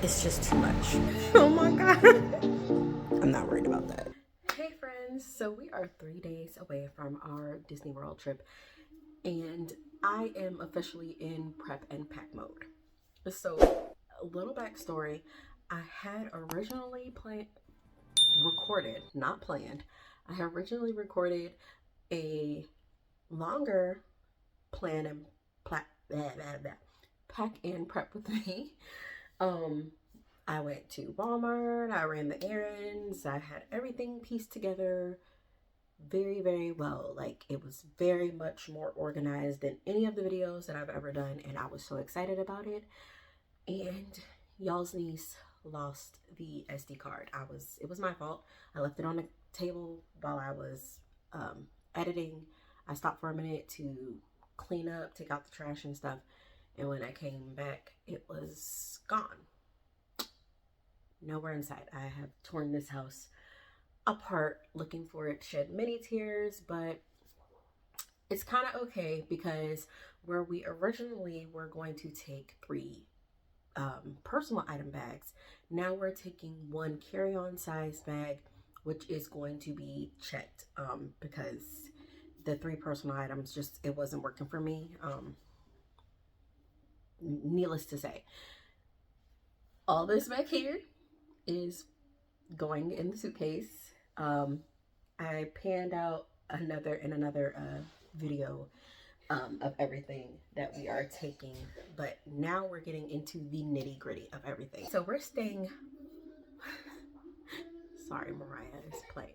It's just too much. Oh my God. I'm not worried about that. Hey friends, so we are 3 days away from our Disney World trip and I am officially in prep and pack mode. So a little backstory, I had originally recorded, not planned, I had originally recorded a longer plan and pack and prep with me. Um, I went to Walmart, I ran the errands, I had everything pieced together very, very well. Like it was very much more organized than any of the videos that I've ever done, and I was so excited about it. And y'all's niece lost the SD card. It was my fault. I left it on the table while I was editing. I stopped for a minute to clean up, take out the trash and stuff. And when I came back, it was gone. Nowhere in sight. I have torn this house apart looking for it, shed many tears, but it's kind of okay because where we originally were going to take three personal item bags, now we're taking one carry-on size bag, which is going to be checked because the three personal items just, it wasn't working for me. Needless to say, all this back here is going in the suitcase. I panned out another video of everything that we are taking, but now we're getting into the nitty gritty of everything. So we're staying, sorry, Mariah is playing.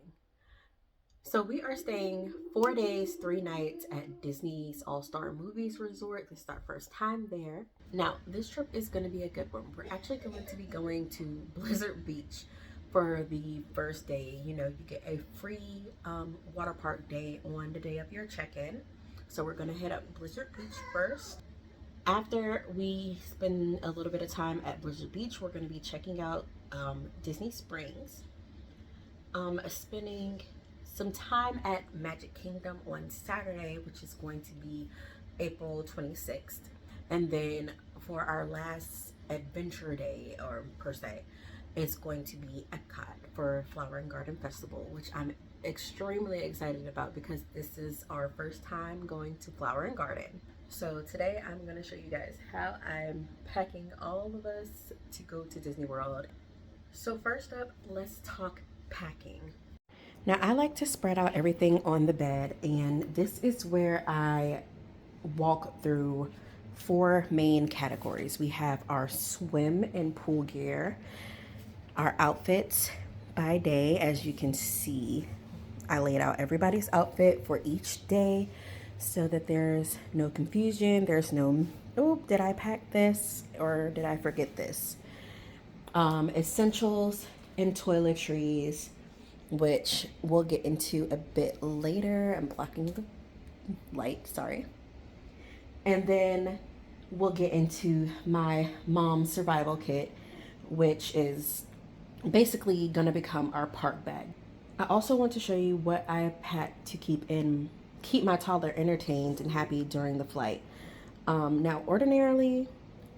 So we are staying 4 days, 3 nights at Disney's All-Star Movies Resort. This is our first time there. Now, this trip is going to be a good one. We're actually going to be going to Blizzard Beach for the first day. You know, you get a free water park day on the day of your check-in. So we're going to head up Blizzard Beach first. After we spend a little bit of time at Blizzard Beach, we're going to be checking out Disney Springs, spending some time at Magic Kingdom on Saturday, which is going to be April 26th. And then for our last adventure day, or per se, it's going to be Epcot for Flower and Garden Festival, which I'm extremely excited about because this is our first time going to Flower and Garden. So today I'm going to show you guys how I'm packing all of us to go to Disney World. So first up, let's talk packing. Now I like to spread out everything on the bed, and this is where I walk through 4 main categories. We have our swim and pool gear, our outfits by day. As you can see, I laid out everybody's outfit for each day so that there's no confusion. There's no, oh, did I pack this or did I forget this? Essentials and toiletries, which we'll get into a bit later. I'm blocking the light, sorry. And then we'll get into my mom's survival kit, which is basically gonna become our park bag. I also want to show you what I packed to keep my toddler entertained and happy during the flight. Now, ordinarily,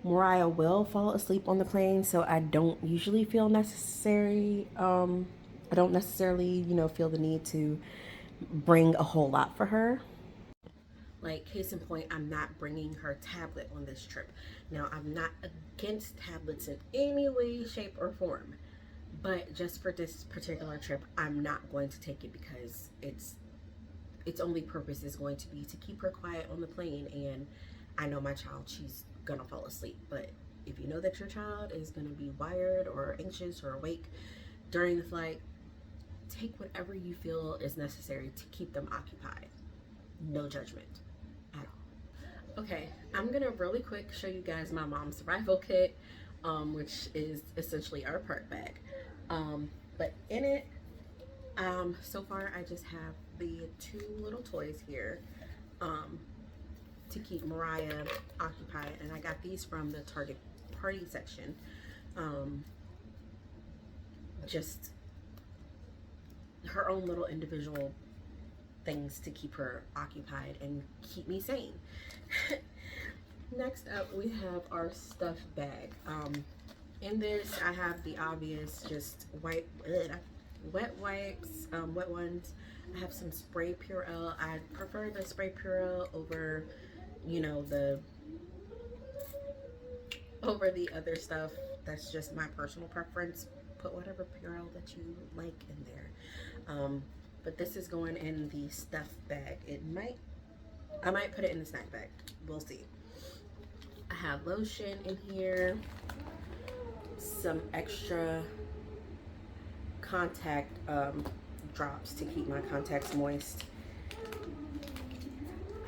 Mariah will fall asleep on the plane, so I don't usually feel necessary. I don't necessarily, you know, feel the need to bring a whole lot for her. Like, case in point, I'm not bringing her tablet on this trip. Now, I'm not against tablets in any way, shape, or form. But just for this particular trip, I'm not going to take it because its only purpose is going to be to keep her quiet on the plane. And I know my child, she's gonna fall asleep. But if you know that your child is gonna be wired or anxious or awake during the flight, take whatever you feel is necessary to keep them occupied. No judgment at all. Okay, I'm gonna really quick show you guys my mom's survival kit, which is essentially our park bag. But in it, so far I just have the 2 little toys here to keep Mariah occupied, and I got these from the Target party section. Just her own little individual things to keep her occupied and keep me sane. Next up, we have our stuff bag. In this, I have the obvious, just wet wipes, wet ones. I have some spray Purell. I prefer the spray Purell over, you know, the over the other stuff. That's just my personal preference. Put whatever Purell that you like in there. But this is going in the stuff bag. I might put it in the snack bag. We'll see. I have lotion in here, some extra contact drops to keep my contacts moist.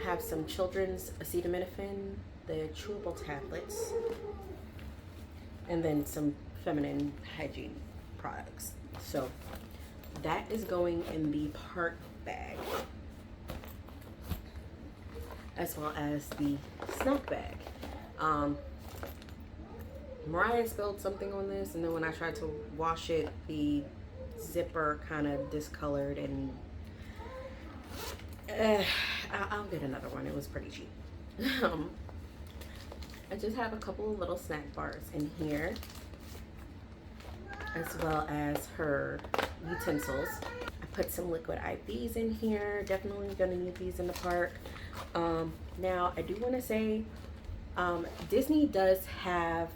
I have some children's acetaminophen, the chewable tablets, and then some feminine hygiene products. So that is going in the park bag, as well as the snack bag. Mariah spilled something on this, and then when I tried to wash it, the zipper kind of discolored, and I'll get another one. It was pretty cheap. I just have a couple of little snack bars in here, as well as her utensils. I put some liquid IVs in here. Definitely gonna need these in the park. Now I do want to say Disney does have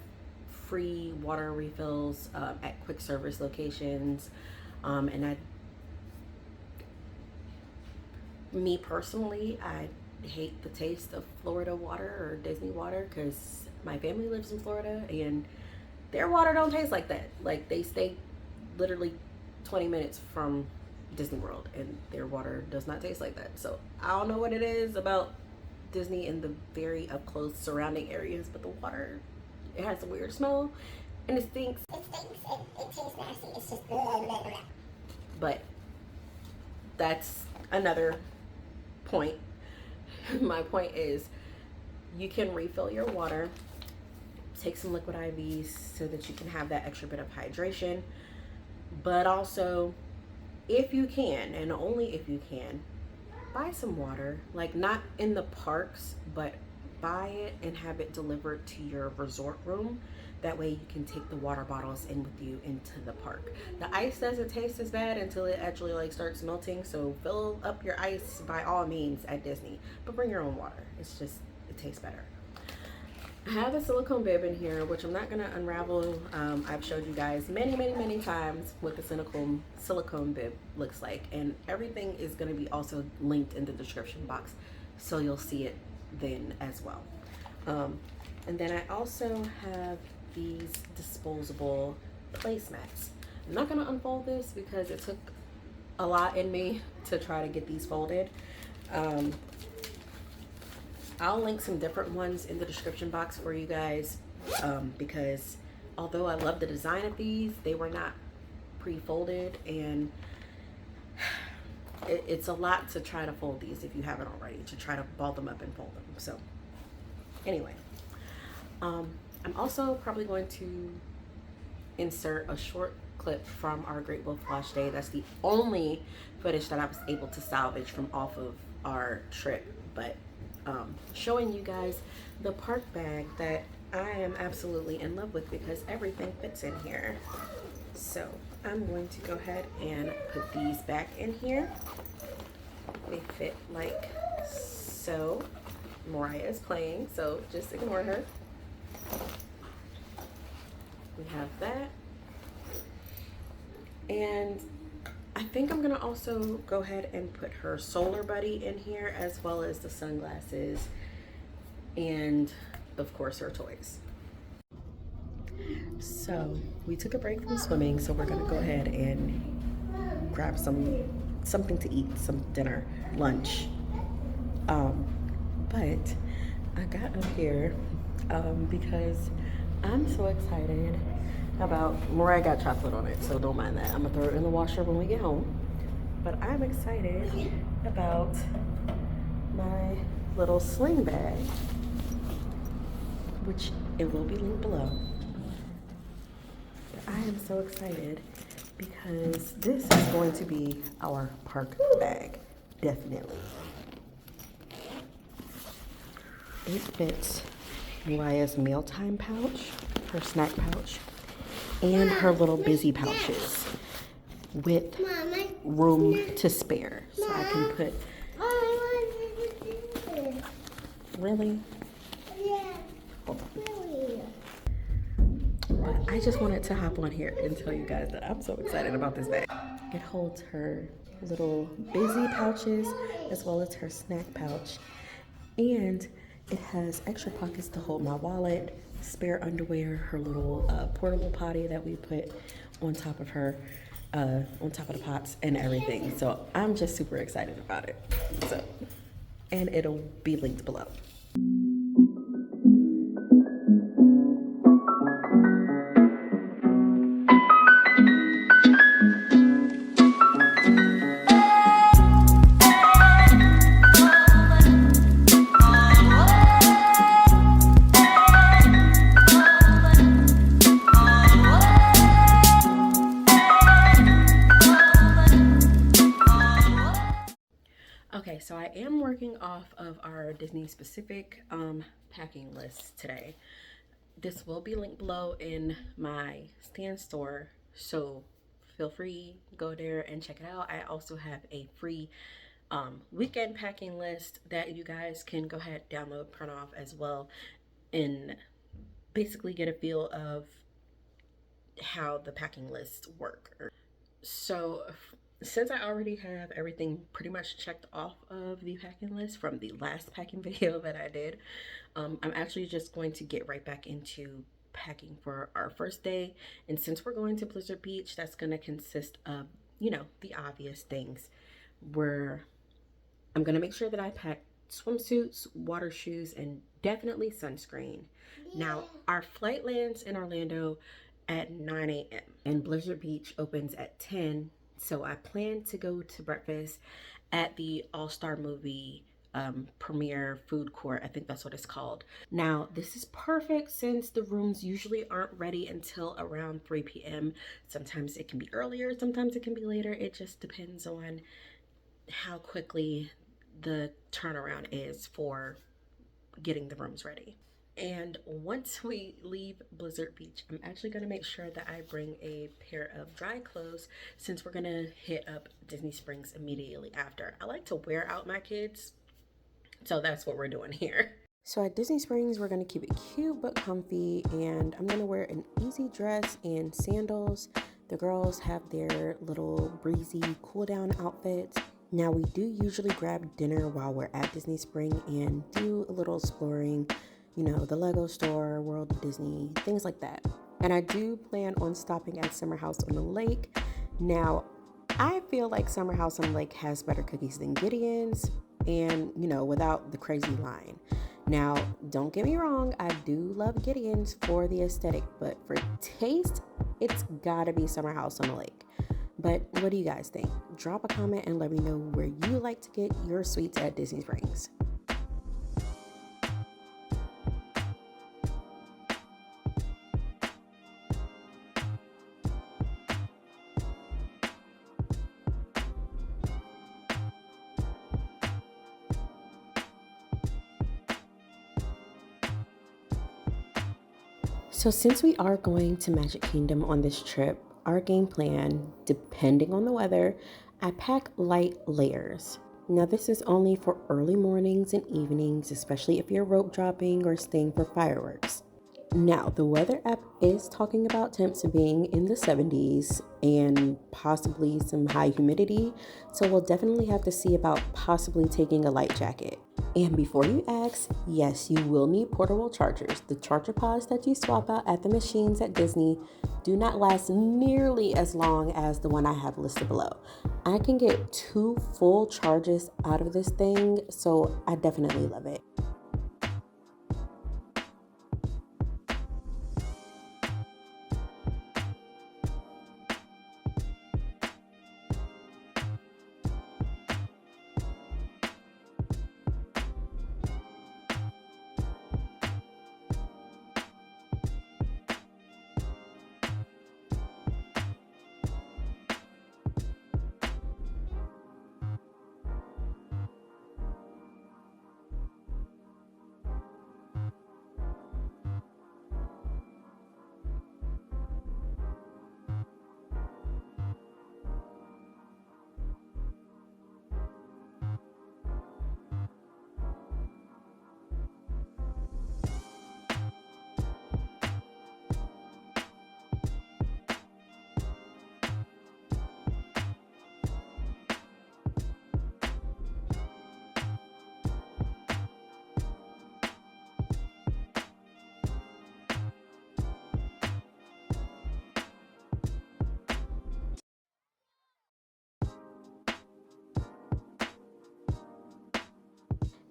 free water refills at quick service locations, and me personally, I hate the taste of Florida water or Disney water because my family lives in Florida and their water don't taste like that. Like, they stay literally 20 minutes from Disney World and their water does not taste like that. So I don't know what it is about Disney in the very up close surrounding areas, but the water, it has a weird smell and it stinks. It tastes nasty. It's just but that's another point. My point is, you can refill your water, take some liquid IVs so that you can have that extra bit of hydration, but also, if you can, and only if you can, buy some water, like not in the parks, but buy it and have it delivered to your resort room. That way you can take the water bottles in with you into the park. The ice doesn't taste as bad until it actually like starts melting, so fill up your ice by all means at Disney, but bring your own water. It's just, it tastes better. I have a silicone bib in here, which I'm not gonna unravel. I've showed you guys many times what the silicone bib looks like, and everything is gonna be also linked in the description box, so you'll see it then as well. And then I also have these disposable placemats. I'm not gonna unfold this because it took a lot in me to try to get these folded. I'll link some different ones in the description box for you guys, because although I love the design of these, they were not pre-folded, and it's a lot to try to fold these if you haven't already, to try to ball them up and fold them. So anyway, I'm also probably going to insert a short clip from our Great Wolf Wash Day. That's the only footage that I was able to salvage from off of our trip, but showing you guys the park bag that I am absolutely in love with because everything fits in here. So I'm going to go ahead and put these back in here. They fit like so. Mariah is playing, so just ignore her. We have that. And I think I'm gonna also go ahead and put her solar buddy in here, as well as the sunglasses and of course her toys. So we took a break from swimming, so we're gonna go ahead and grab something to eat, some dinner, lunch. But I got up here because I'm so excited about, Mariah got chocolate on it, so don't mind that. I'm gonna throw it in the washer when we get home. But I'm excited about my little sling bag, which it will be linked below. But I am so excited because this is going to be our park bag, definitely. It fits Mariah's mealtime pouch, her snack pouch, and her little busy pouches with room to spare. So I can put... Really? Yeah. Hold on. But I just wanted to hop on here and tell you guys that I'm so excited about this bag. It holds her little busy pouches as well as her snack pouch. And it has extra pockets to hold my wallet, spare underwear, her little portable potty that we put on top of her, on top of the pots and everything. So I'm just super excited about it. So, and it'll be linked below. Okay, so I am working off of our Disney specific packing list today. This will be linked below in my Stan store, so feel free, go there and check it out. I also have a free weekend packing list that you guys can go ahead, download, print off as well, and basically get a feel of how the packing lists work. So since I already have everything pretty much checked off of the packing list from the last packing video that I did, I'm actually just going to get right back into packing for our first day. And since we're going to Blizzard Beach, that's going to consist of, you know, the obvious things. Where I'm going to make sure that I pack swimsuits, water shoes, and definitely sunscreen. Yeah. Now, our flight lands in Orlando at 9 a.m. and Blizzard Beach opens at 10. So I plan to go to breakfast at the All-Star Movie premiere food court. I think that's what it's called. Now, this is perfect since the rooms usually aren't ready until around 3 p.m. Sometimes it can be earlier, sometimes it can be later. It just depends on how quickly the turnaround is for getting the rooms ready. And once we leave Blizzard Beach, I'm actually going to make sure that I bring a pair of dry clothes since we're going to hit up Disney Springs immediately after. I like to wear out my kids, so that's what we're doing here. So at Disney Springs, we're going to keep it cute but comfy, and I'm going to wear an easy dress and sandals. The girls have their little breezy cool down outfits. Now, we do usually grab dinner while we're at Disney Spring and do a little exploring, you know, the Lego store, World of Disney, things like that. And I do plan on stopping at Summer House on the Lake. Now, I feel like Summer House on the Lake has better cookies than Gideon's, and, you know, without the crazy line. Now, don't get me wrong, I do love Gideon's for the aesthetic, but for taste, it's gotta be Summer House on the Lake. But what do you guys think? Drop a comment and let me know where you like to get your sweets at Disney Springs. So since we are going to Magic Kingdom on this trip, our game plan, depending on the weather, I pack light layers. Now this is only for early mornings and evenings, especially if you're rope dropping or staying for fireworks. Now, the weather app is talking about temps being in the 70s and possibly some high humidity, so we'll definitely have to see about possibly taking a light jacket. And before you ask, yes, you will need portable chargers. The charger pods that you swap out at the machines at Disney do not last nearly as long as the one I have listed below. I can get 2 full charges out of this thing, so I definitely love it.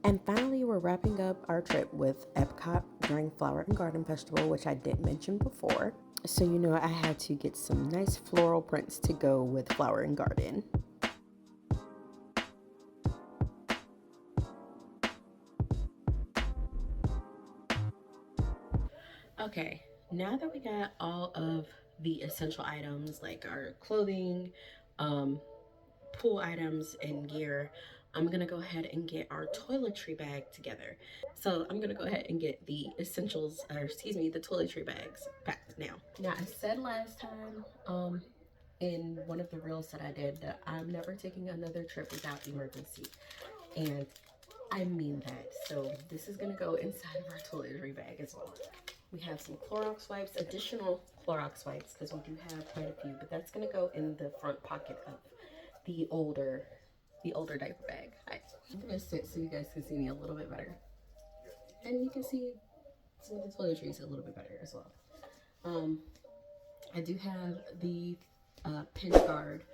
And finally, we're wrapping up our trip with Epcot during Flower and Garden Festival, which I did mention before. So, you know, I had to get some nice floral prints to go with Flower and Garden. Okay, now that we got all of the essential items like our clothing, pool items, and gear, I'm gonna go ahead and get our toiletry bag together. So I'm gonna go ahead and get the essentials, or excuse me, the toiletry bags packed now. Now, I said last time, in one of the reels that I did, that I'm never taking another trip without emergency. And I mean that. So this is gonna go inside of our toiletry bag as well. We have some Clorox wipes, additional Clorox wipes, because we do have quite a few, but that's gonna go in the front pocket of the older diaper bag. I'm gonna sit so you guys can see me a little bit better, and you can see some of the toiletries a little bit better as well. I do have the pinch guard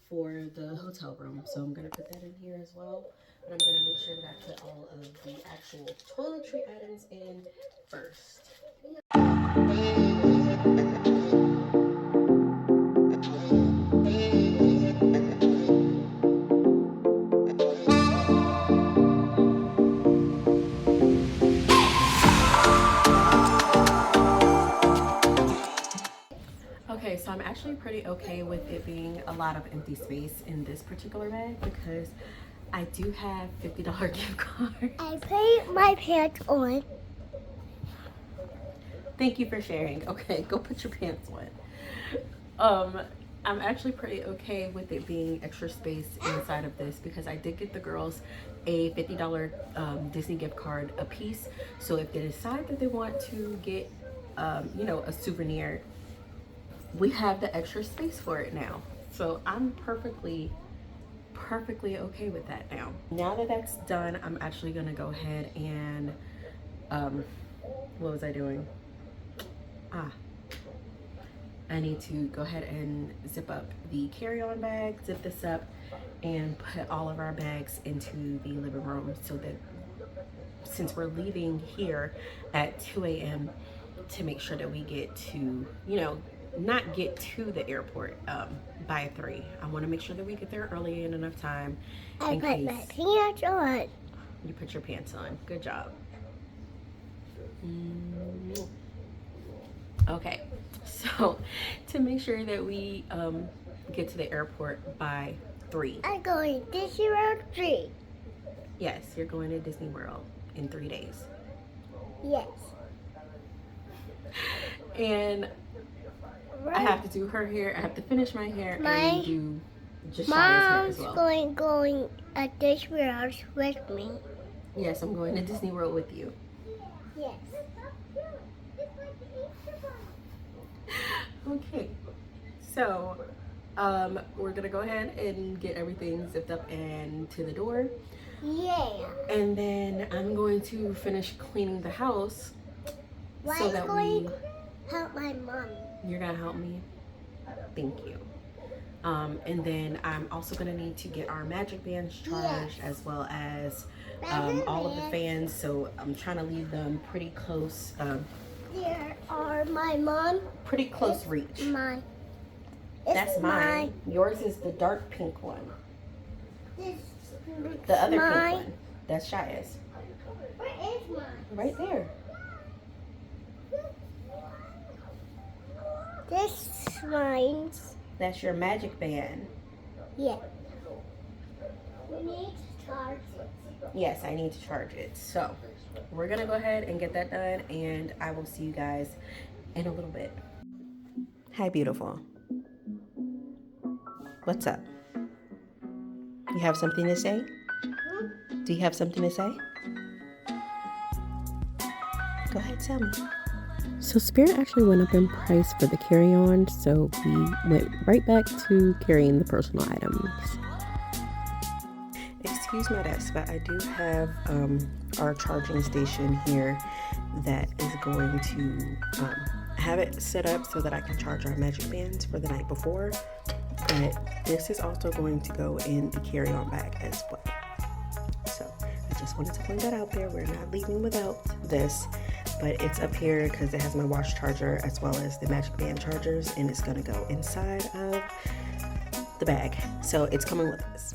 for the hotel room, so I'm gonna put that in here as well. But I'm gonna make sure that I put all of the actual toiletry items in first. Okay, so I'm actually pretty okay with it being a lot of empty space in this particular bag because I do have $50 gift cards. I put my pants on. Thank you for sharing. Okay, go put your pants on. I'm actually pretty okay with it being extra space inside of this because I did get the girls a $50 Disney gift card a piece. So if they decide that they want to get, you know, a souvenir, we have the extra space for it now. So I'm perfectly okay with that now. Now that that's done, I'm actually gonna go ahead and, what was I doing? I need to go ahead and zip up the carry-on bag, zip this up, and put all of our bags into the living room so that since we're leaving here at 2 a.m. to make sure that we get to, you know, not get to the airport by 3. I want to make sure that we get there early in enough time. I put my pants on. You put your pants on. Good job. Okay, so to make sure that we get to the airport by 3. I'm going to Disney World 3. Yes, you're going to Disney World in 3 days. Yes. And I have to do her hair. I have to finish my hair and do just Shaya's hair as well. Mom's going at Disney World with me. Yes, I'm going to Disney World with you. Yes. Okay, so we're gonna go ahead and get everything zipped up and to the door. Yeah. And then I'm going to finish cleaning the house. So that we help my mom. You're gonna help me? Thank you. And then I'm also gonna need to get our magic bands charged, as well as all of the fans. So I'm trying to leave them pretty close. There are my mom. Pretty close reach. Mine. That's mine. Yours is the dark pink one. The other pink one. That's Shaya's. Where is mine? Right there. This is mine. That's your magic band. Yeah. We need to charge it. Yes, I need to charge it. So we're gonna go ahead and get that done, and I will see you guys in a little bit. Hi, beautiful. What's up? You have something to say? Do you have something to say? Go ahead, tell me. So Spirit actually went up in price for the carry-on, so we went right back to carrying the personal items. Excuse my desk, but I do have our charging station here that is going to have it set up so that I can charge our magic bands for the night before. But this is also going to go in the carry-on bag as well. So I just just wanted to point that out there. We're not leaving without this, but it's up here because it has my watch charger as well as the Magic Band chargers, and it's gonna go inside of the bag. So it's coming with us.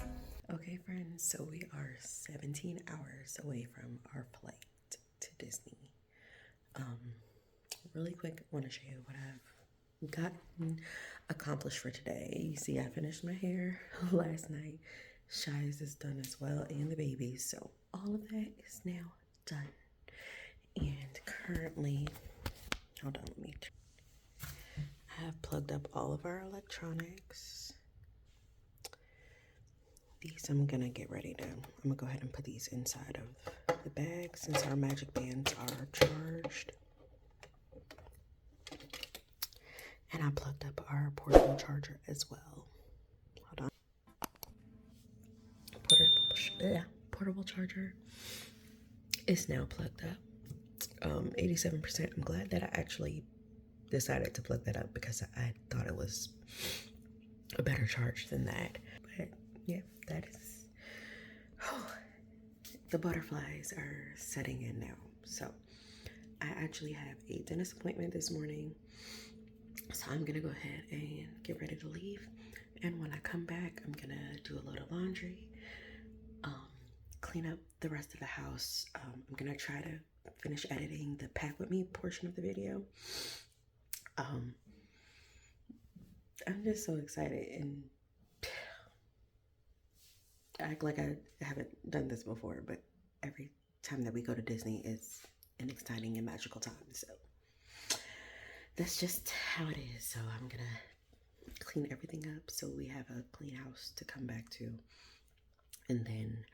Okay, friends, so we are 17 hours away from our flight to Disney. Really quick, I want to show you what I've gotten accomplished for today. You see, I finished my hair last night. Shy's is done as well, and the babies. So all of that is now done. And currently, hold on, let me. I have plugged up all of our electronics. These I'm gonna get ready to. I'm gonna go ahead and put these inside of the bag since our Magic Bands are charged. And I plugged up our portable charger as well. Hold on. Portable charger is now plugged up. 87%. I'm glad that I actually decided to plug that up because I thought it was a better charge than that. But yeah, that is. Oh, the butterflies are setting in now. So I actually have a dentist appointment this morning. So I'm gonna go ahead and get ready to leave. And when I come back, I'm gonna do a load of laundry, clean up the rest of the house. I'm gonna try to finish editing the pack with me portion of the video. I'm just so excited, and I act like I haven't done this before, but every time that we go to Disney is an exciting and magical time. So that's just how it is. So I'm gonna clean everything up so we have a clean house to come back to, and then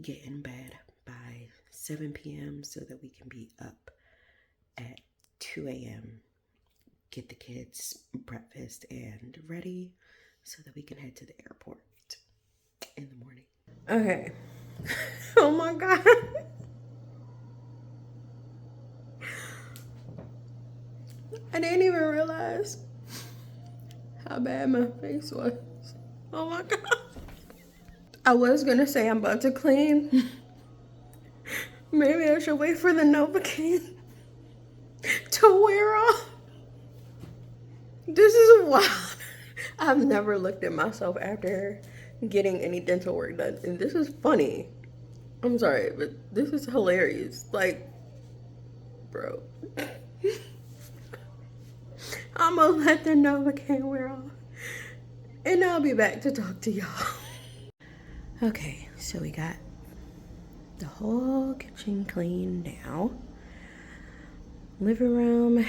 get in bed by 7 p.m. so that we can be up at 2 a.m. Get the kids breakfast and ready so that we can head to the airport in the morning. Okay. Oh my God. I didn't even realize how bad my face was. Oh my God. I was gonna say I'm about to clean. Maybe I should wait for the Novocaine to wear off. This is wild. I've never looked at myself after getting any dental work done, and this is funny. I'm sorry, but this is hilarious. Like, bro. I'm gonna let the Novocaine wear off, and I'll be back to talk to y'all. Okay, so we got the whole kitchen clean now. Living room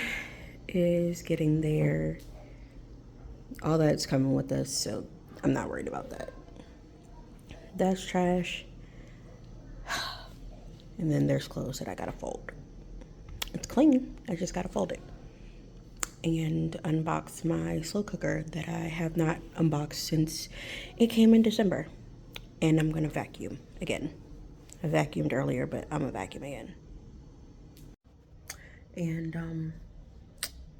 is getting there. All that's coming with us, so I'm not worried about that. That's trash. And then there's clothes that I gotta fold. It's clean, I just gotta fold it. And unbox my slow cooker that I have not unboxed since it came in December. And I'm gonna vacuum again. I vacuumed earlier, but I'm gonna vacuum again. And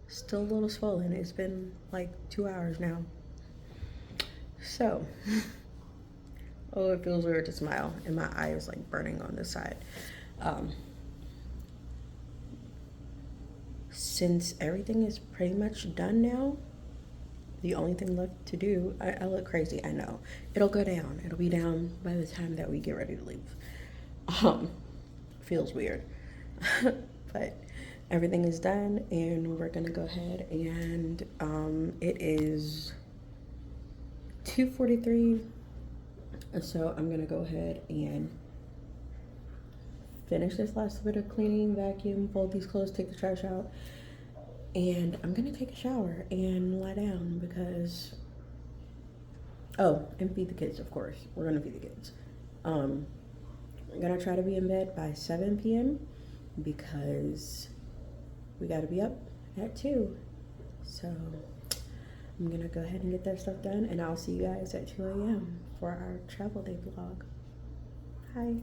still a little swollen. It's been like 2 hours now. So, oh, it feels weird to smile, and my eye is like burning on this side. Since everything is pretty much done now, the only thing left to do, I look crazy, I know. It'll go down. It'll be down by the time that we get ready to leave. Feels weird. But everything is done, and we're gonna go ahead and it is 2:43. So I'm gonna go ahead and finish this last bit of cleaning, vacuum, fold these clothes, take the trash out, and I'm gonna take a shower and lie down because, oh, and feed the kids, of course. We're gonna feed the kids. I'm gonna try to be in bed by 7 p.m. because we gotta be up at 2. So I'm gonna go ahead and get that stuff done, and I'll see you guys at 2 a.m. for our travel day vlog. Hi.